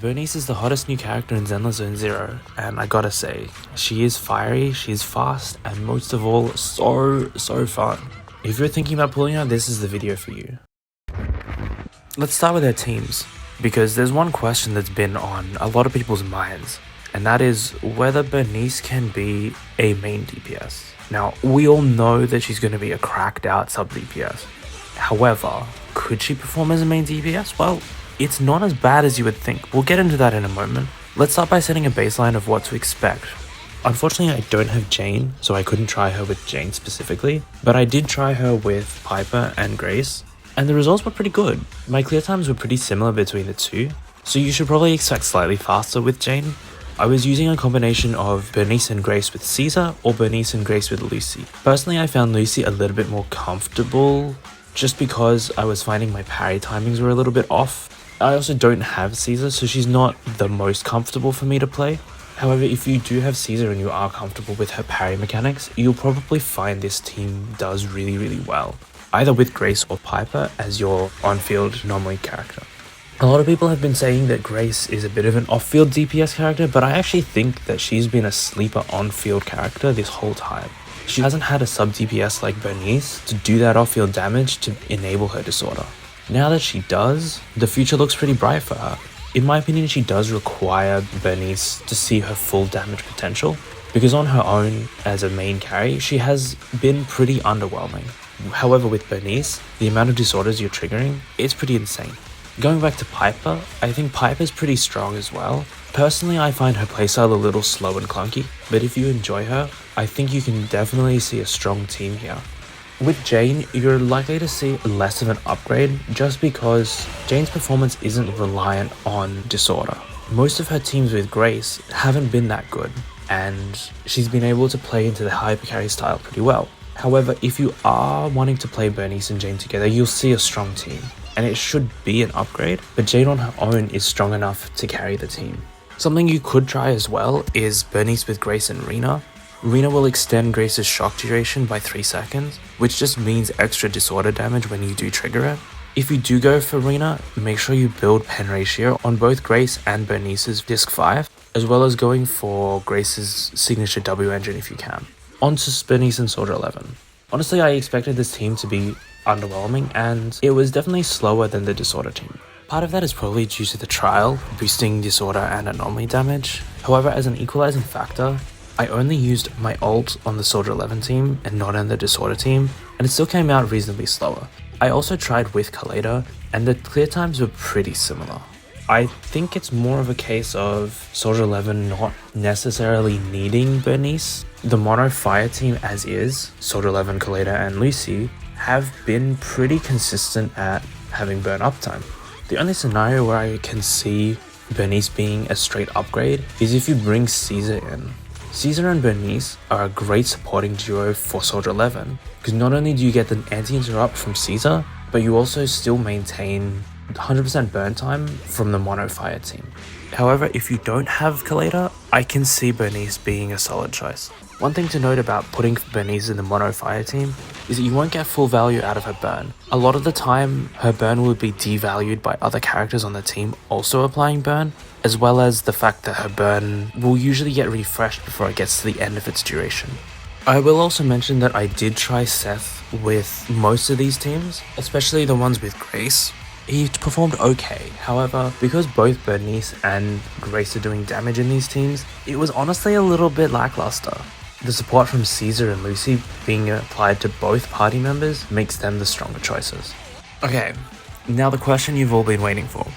Burnice is the hottest new character in Zenless Zone Zero, and I gotta say, she is fiery, she's fast, and most of all, so fun. If you're thinking about pulling her, this is the video for you. Let's start with her teams, because there's one question that's been on a lot of people's minds, and that is whether Burnice can be a main DPS. Now, we all know that she's going to be a cracked out sub DPS. However, could she perform as a main DPS? Well, it's not as bad as you would think. We'll get into that in a moment. Let's start by setting a baseline of what to expect. Unfortunately, I don't have Jane, so I couldn't try her with Jane specifically, but I did try her with Piper and Grace, and the results were pretty good. My clear times were pretty similar between the two, so you should probably expect slightly faster with Jane. I was using a combination of Burnice and Grace with Caesar or Burnice and Grace with Lucy. Personally, I found Lucy a little bit more comfortable just because I was finding my parry timings were a little bit off. I also don't have Caesar, so she's not the most comfortable for me to play. However, if you do have Caesar and you are comfortable with her parry mechanics, you'll probably find this team does really well, either with Grace or Piper as your on-field anomaly character. A lot of people have been saying that Grace is a bit of an off-field DPS character, but I actually think that she's been a sleeper on-field character this whole time. She hasn't had a sub DPS like Burnice to do that off-field damage to enable her disorder. Now that she does, the future looks pretty bright for her. In my opinion, she does require Burnice to see her full damage potential, because on her own as a main carry, she has been pretty underwhelming. However, with Burnice, the amount of disorders you're triggering is pretty insane. Going back to Piper, I think Piper's pretty strong as well. Personally, I find her playstyle a little slow and clunky, but if you enjoy her, I think you can definitely see a strong team here. With Jane, you're likely to see less of an upgrade just because Jane's performance isn't reliant on disorder. Most of her teams with Grace haven't been that good, and she's been able to play into the Hypercarry style pretty well. However, if you are wanting to play Burnice and Jane together, you'll see a strong team, and it should be an upgrade, but Jane on her own is strong enough to carry the team. Something you could try as well is Burnice with Grace and Rena. Rena will extend Grace's shock duration by 3 seconds, which just means extra disorder damage when you do trigger it. If you do go for Rena, make sure you build pen ratio on both Grace and Burnice's disc 5, as well as going for Grace's signature W engine if you can. On to Burnice and Soldier 11. Honestly, I expected this team to be underwhelming, and it was definitely slower than the disorder team. Part of that is probably due to the trial, boosting disorder and anomaly damage. However, as an equalizing factor, I only used my ult on the Soldier 11 team and not on the disorder team, and it still came out reasonably slower. I also tried with Kaleda, and the clear times were pretty similar. I think it's more of a case of Soldier 11 not necessarily needing Burnice. The mono fire team as is, Soldier 11, Kaleda and Lucy, have been pretty consistent at having burn uptime. The only scenario where I can see Burnice being a straight upgrade is if you bring Caesar in. Caesar and Burnice are a great supporting duo for Soldier 11, because not only do you get the anti-interrupt from Caesar, but you also still maintain 100% burn time from the mono fire team. However, if you don't have Kaleda, I can see Burnice being a solid choice. One thing to note about putting Burnice in the mono fire team is that you won't get full value out of her burn. A lot of the time, her burn will be devalued by other characters on the team also applying burn, as well as the fact that her burn will usually get refreshed before it gets to the end of its duration. I will also mention that I did try Seth with most of these teams, especially the ones with Grace. He performed okay, however, because both Burnice and Grace are doing damage in these teams, it was honestly a little bit lackluster. The support from Caesar and Lucy being applied to both party members makes them the stronger choices. Okay, now the question you've all been waiting for.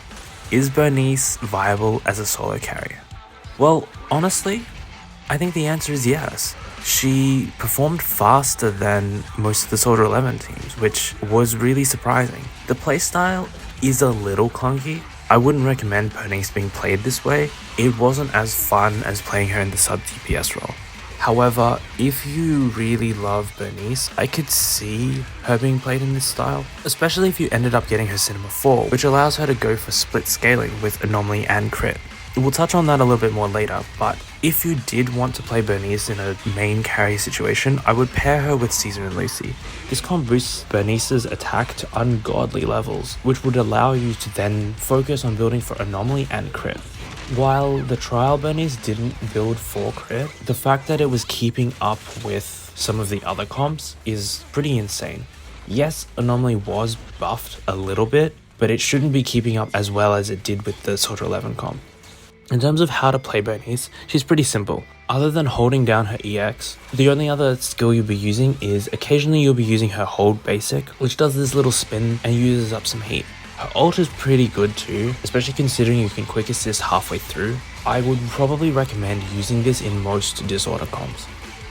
Is Burnice viable as a solo carrier? Well, honestly, I think the answer is yes. She performed faster than most of the Soldier 11 teams, which was really surprising. The playstyle is a little clunky. I wouldn't recommend Burnice being played this way. It wasn't as fun as playing her in the sub DPS role. However, if you really love Burnice, I could see her being played in this style, especially if you ended up getting her Cinema 4, which allows her to go for split scaling with Anomaly and Crit. We'll touch on that a little bit more later, but if you did want to play Burnice in a main carry situation, I would pair her with Caesar and Lucy. This comp boosts Burnice's attack to ungodly levels, which would allow you to then focus on building for Anomaly and Crit. While the trial Burnice didn't build for crit, the fact that it was keeping up with some of the other comps is pretty insane. Yes, Anomaly was buffed a little bit, but it shouldn't be keeping up as well as it did with the Soldier 11 comp. In terms of how to play Burnice, she's pretty simple. Other than holding down her EX, the only other skill you'll be using is occasionally you'll be using her hold basic, which does this little spin and uses up some heat. Her ult is pretty good too, especially considering you can quick assist halfway through. I would probably recommend using this in most disorder comps.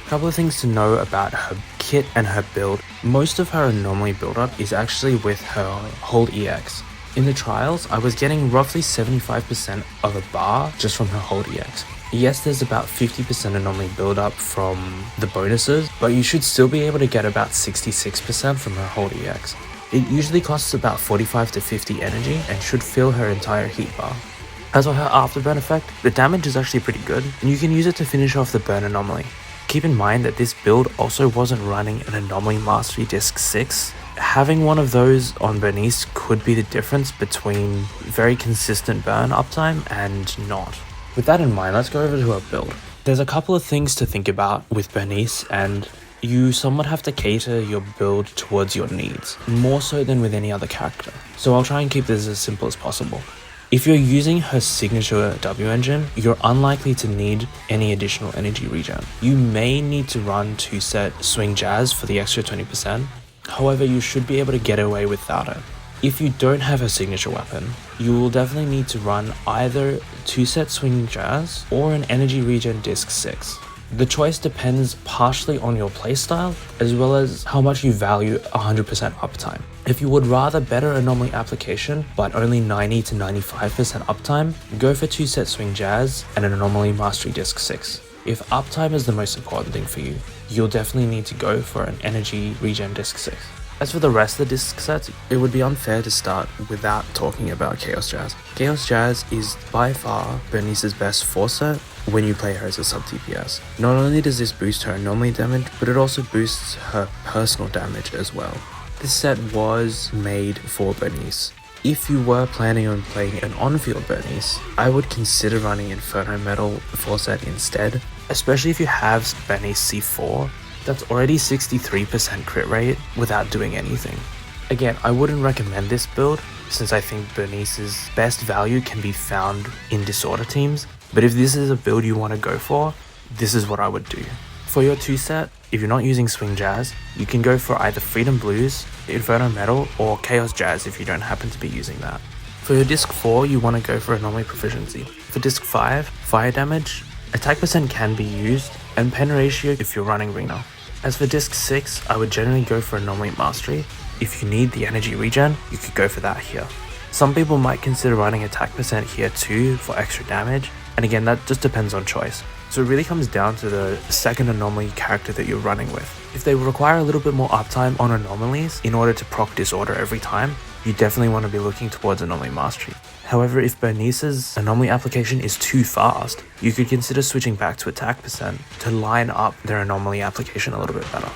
A couple of things to know about her kit and her build. Most of her anomaly build-up is actually with her hold EX. In the trials, I was getting roughly 75% of a bar just from her hold EX. Yes, there's about 50% anomaly build-up from the bonuses, but you should still be able to get about 66% from her hold EX. It usually costs about 45 to 50 energy and should fill her entire heat bar. As for her afterburn effect, the damage is actually pretty good, and you can use it to finish off the burn anomaly. Keep in mind that this build also wasn't running an Anomaly Mastery Disc 6. Having one of those on Burnice could be the difference between very consistent burn uptime and not. With that in mind, let's go over to her build. There's a couple of things to think about with Burnice, and you somewhat have to cater your build towards your needs, more so than with any other character. So I'll try and keep this as simple as possible. If you're using her signature W engine, you're unlikely to need any additional energy regen. You may need to run 2-set Swing Jazz for the extra 20%, however you should be able to get away without it. If you don't have her signature weapon, you will definitely need to run either 2-set Swing Jazz or an energy regen disc 6. The choice depends partially on your playstyle as well as how much you value 100% uptime. If you would rather better anomaly application but only 90 to 95% uptime, go for 2-set Swing Jazz and an Anomaly Mastery Disc 6. If uptime is the most important thing for you, you'll definitely need to go for an Energy Regen Disc 6. As for the rest of the disc sets, it would be unfair to start without talking about Chaos Jazz. Chaos Jazz is by far Burnice's best 4-set when you play her as a sub DPS. Not only does this boost her anomaly damage, but it also boosts her personal damage as well. This set was made for Burnice. If you were planning on playing an on-field Burnice, I would consider running Inferno Metal 4-set instead, especially if you have Burnice C4. That's already 63% crit rate without doing anything. Again, I wouldn't recommend this build since I think Burnice's best value can be found in disorder teams, but if this is a build you want to go for, this is what I would do. For your 2-set, if you're not using Swing Jazz, you can go for either Freedom Blues, Inferno Metal, or Chaos Jazz if you don't happen to be using that. For your Disc 4, you want to go for Anomaly Proficiency. For Disc 5, Fire Damage, Attack percent can be used, and Pen Ratio if you're running Reno. As for Disc 6, I would generally go for Anomaly Mastery. If you need the energy regen, you could go for that here. Some people might consider running attack percent here too for extra damage, and again that just depends on choice. So it really comes down to the second anomaly character that you're running with. If they require a little bit more uptime on anomalies in order to proc disorder every time, you definitely want to be looking towards Anomaly Mastery. However, if Burnice's anomaly application is too fast, you could consider switching back to attack percent to line up their anomaly application a little bit better.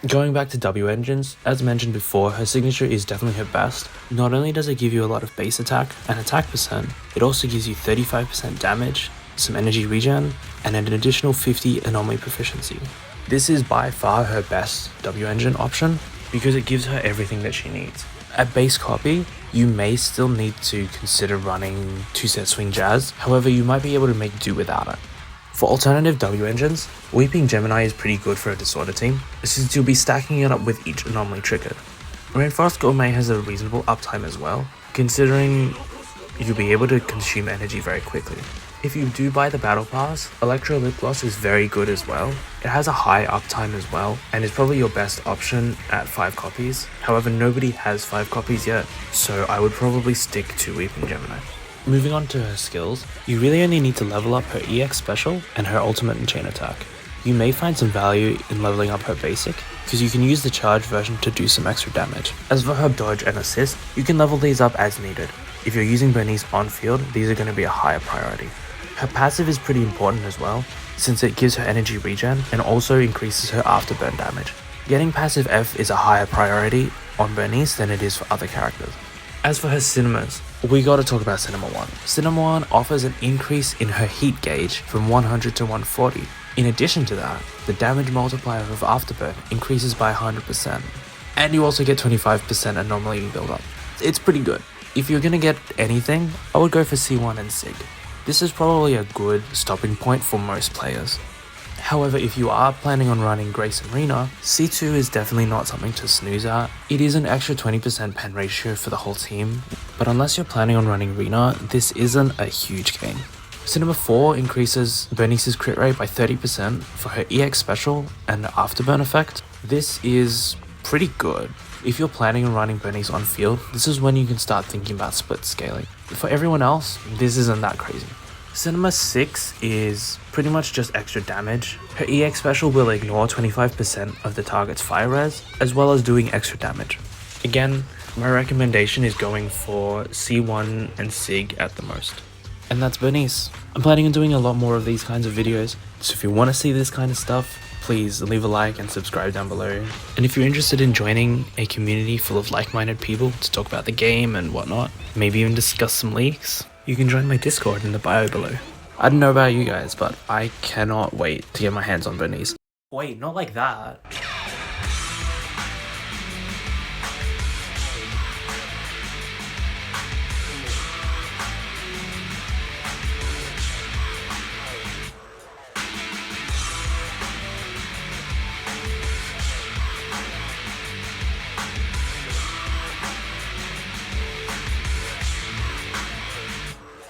Going back to W engines, as mentioned before, her signature is definitely her best. Not only does it give you a lot of base attack and attack percent, it also gives you 35% damage, some energy regen, and an additional 50 anomaly proficiency. This is by far her best W engine option because it gives her everything that she needs. At base copy, you may still need to consider running 2-set Swing Jazz, however you might be able to make do without it. For alternative W engines, Weeping Gemini is pretty good for a disorder team, since you'll be stacking it up with each anomaly triggered. Rainforest Gourmet has a reasonable uptime as well, considering you'll be able to consume energy very quickly. If you do buy the Battle Pass, Electro Lip Gloss is very good as well. It has a high uptime as well, and is probably your best option at 5 copies. However, nobody has 5 copies yet, so I would probably stick to Weeping Gemini. Moving on to her skills, you really only need to level up her EX special and her ultimate and chain attack. You may find some value in leveling up her basic, because you can use the charge version to do some extra damage. As for her dodge and assist, you can level these up as needed. If you're using Burnice on field, these are going to be a higher priority. Her passive is pretty important as well, since it gives her energy regen and also increases her afterburn damage. Getting passive F is a higher priority on Burnice than it is for other characters. As for her cinemas, we gotta talk about Cinema 1. Cinema 1 offers an increase in her heat gauge from 100 to 140. In addition to that, the damage multiplier of Afterburn increases by 100%. And you also get 25% anomaly build-up. It's pretty good. If you're gonna get anything, I would go for C1 and SIG. This is probably a good stopping point for most players. However, if you are planning on running Grace and Rena, C2 is definitely not something to snooze at. It is an extra 20% pen ratio for the whole team, but unless you're planning on running Rena, this isn't a huge gain. Cinema 4 increases Burnice's crit rate by 30% for her EX special and Afterburn effect. This is pretty good. If you're planning on running Burnice on field, this is when you can start thinking about split scaling. For everyone else, this isn't that crazy. Cinema 6 is pretty much just extra damage. Her EX special will ignore 25% of the target's fire res, as well as doing extra damage. Again, my recommendation is going for C1 and SIG at the most. And that's Burnice. I'm planning on doing a lot more of these kinds of videos, so if you want to see this kind of stuff, please leave a like and subscribe down below. And if you're interested in joining a community full of like-minded people to talk about the game and whatnot, maybe even discuss some leaks, you can join my Discord in the bio below. I don't know about you guys, but I cannot wait to get my hands on Burnice. Wait, not like that.